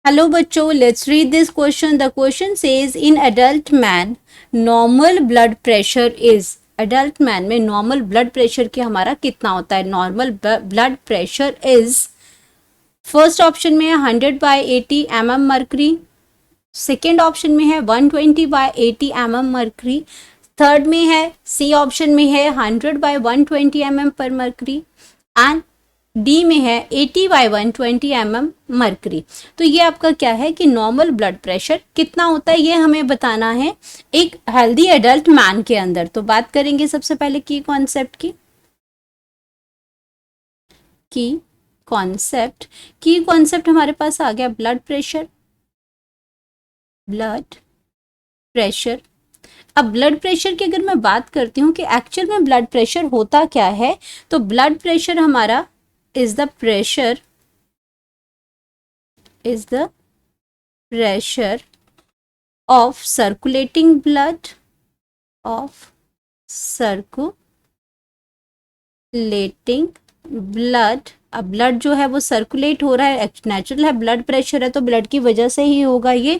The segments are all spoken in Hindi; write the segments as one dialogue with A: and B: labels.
A: हेलो बच्चों, let's read this question. The question says in adult man normal blood pressure is. Adult man में नॉर्मल ब्लड प्रेशर के हमारा कितना होता है? Normal blood pressure is, first option में है 100/80 mm मर्करी, सेकेंड ऑप्शन में है 120/80 mm मर्करी, थर्ड में है सी ऑप्शन में है 100/120 mm पर मर्करी एंड डी में है 80/120 mm मर्करी. तो ये आपका क्या है कि नॉर्मल ब्लड प्रेशर कितना होता है, ये हमें बताना है एक हेल्दी एडल्ट मैन के अंदर. तो बात करेंगे सबसे पहले की कॉन्सेप्ट की कॉन्सेप्ट हमारे पास आ गया ब्लड प्रेशर. अब ब्लड प्रेशर की अगर मैं बात करती हूँ कि एक्चुअल में ब्लड प्रेशर होता क्या है, तो ब्लड प्रेशर हमारा is the pressure of circulating blood अब ब्लड जो है वो सर्कुलेट हो रहा है, नेचुरल है, ब्लड प्रेशर है तो ब्लड की वजह से ही होगा ये,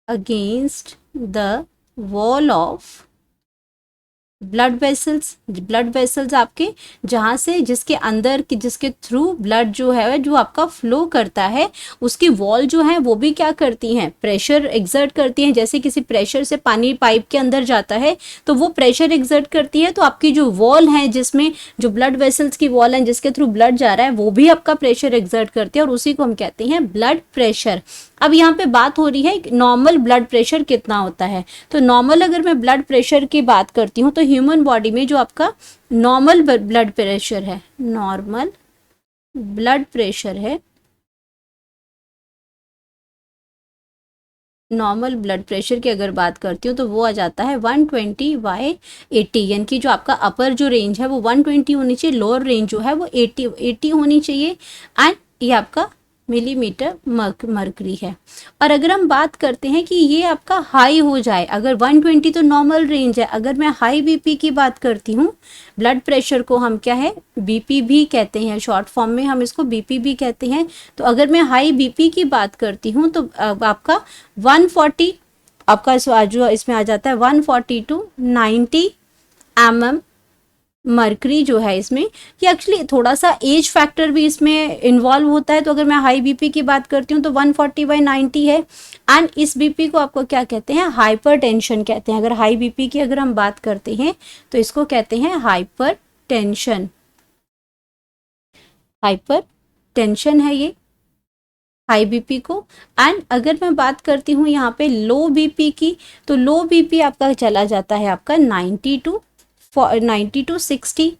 A: against the wall of blood vessels आपके जहाँ से जिसके अंदर की जिसके थ्रू ब्लड जो है जो आपका फ्लो करता है, उसकी वॉल जो है वो भी क्या करती हैं, प्रेशर एक्सर्ट करती हैं. जैसे किसी प्रेशर से पानी पाइप के अंदर जाता है तो वो प्रेशर एक्सर्ट करती है, तो आपकी जो वॉल है जिसमें जो ब्लड वेसल्स की वॉल है जिसके थ्रू ब्लड जा रहा है वो भी आपका प्रेशर एक्सर्ट करती है और उसी को हम कहते हैं ब्लड प्रेशर. अब यहाँ पे बात हो रही है नॉर्मल ब्लड प्रेशर कितना होता है. तो नॉर्मल अगर मैं ब्लड प्रेशर की बात करती हूँ तो ह्यूमन बॉडी में जो आपका नॉर्मल ब्लड प्रेशर है, नॉर्मल ब्लड प्रेशर की अगर बात करती हूँ तो वो आ जाता है 120/80. यानी कि जो आपका अपर जो रेंज है वो 120 होनी चाहिए, लोअर रेंज जो है वो 80 होनी चाहिए एंड ये आपका मिलीमीटर मर्करी है. और अगर हम बात करते हैं कि ये आपका हाई हो जाए, अगर 120 तो नॉर्मल रेंज है, अगर मैं हाई बीपी की बात करती हूँ, ब्लड प्रेशर को हम क्या है बीपी भी कहते हैं, शॉर्ट फॉर्म में हम इसको बीपी भी कहते हैं. तो अगर मैं हाई बीपी की बात करती हूँ तो आपका 140 आपका जो इसमें आ जाता है 140 to 90 mm मर्करी जो है इसमें. ये एक्चुअली थोड़ा सा एज फैक्टर भी इसमें इन्वॉल्व होता है. तो अगर मैं हाई बीपी की बात करती हूँ तो 140/90 है एंड इस बीपी को आपको क्या कहते हैं, हाइपरटेंशन कहते हैं. अगर हाई बीपी की अगर हम बात करते हैं तो इसको कहते हैं हाइपरटेंशन है ये हाई बीपी को. एंड अगर मैं बात करती हूँ यहाँ पे लो बीपी की, तो लो बीपी आपका चला जाता है आपका 90 to 60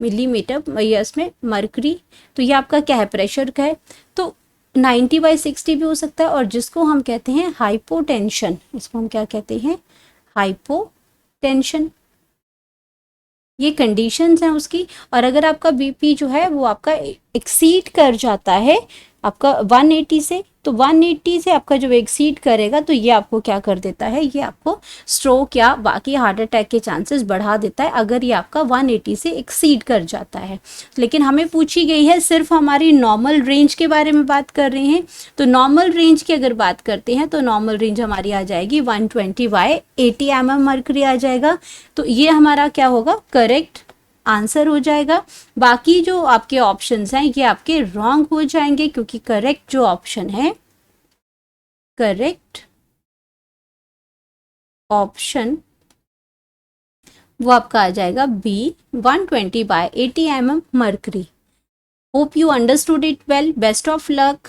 A: मिलीमीटर इसमें मर्करी. तो ये आपका क्या है, प्रेशर का है. तो 90/60 भी हो सकता है. और जिसको हम कहते हैं हाइपोटेंशन, इसको हम क्या कहते हैं, हाइपोटेंशन. ये कंडीशंस हैं उसकी. और अगर आपका बीपी जो है वो आपका एक्सीड कर जाता है आपका 180 से, तो 180 से आपका जब एक्सीड करेगा तो ये आपको क्या कर देता है, ये आपको स्ट्रोक या बाकी हार्ट अटैक के चांसेस बढ़ा देता है अगर ये आपका 180 से एक्सीड कर जाता है. लेकिन हमें पूछी गई है सिर्फ हमारी नॉर्मल रेंज के बारे में बात कर रहे हैं. तो नॉर्मल रेंज की अगर बात करते हैं तो नॉर्मल रेंज हमारी आ जाएगी 120/80 mm मर्करी आ जाएगा. तो ये हमारा क्या होगा, करेक्ट आंसर हो जाएगा. बाकी जो आपके ऑप्शंस हैं ये आपके रॉन्ग हो जाएंगे क्योंकि करेक्ट जो ऑप्शन है, करेक्ट ऑप्शन वो आपका आ जाएगा B, 120/80 mm mercury. Hope you understood it well. Best of luck.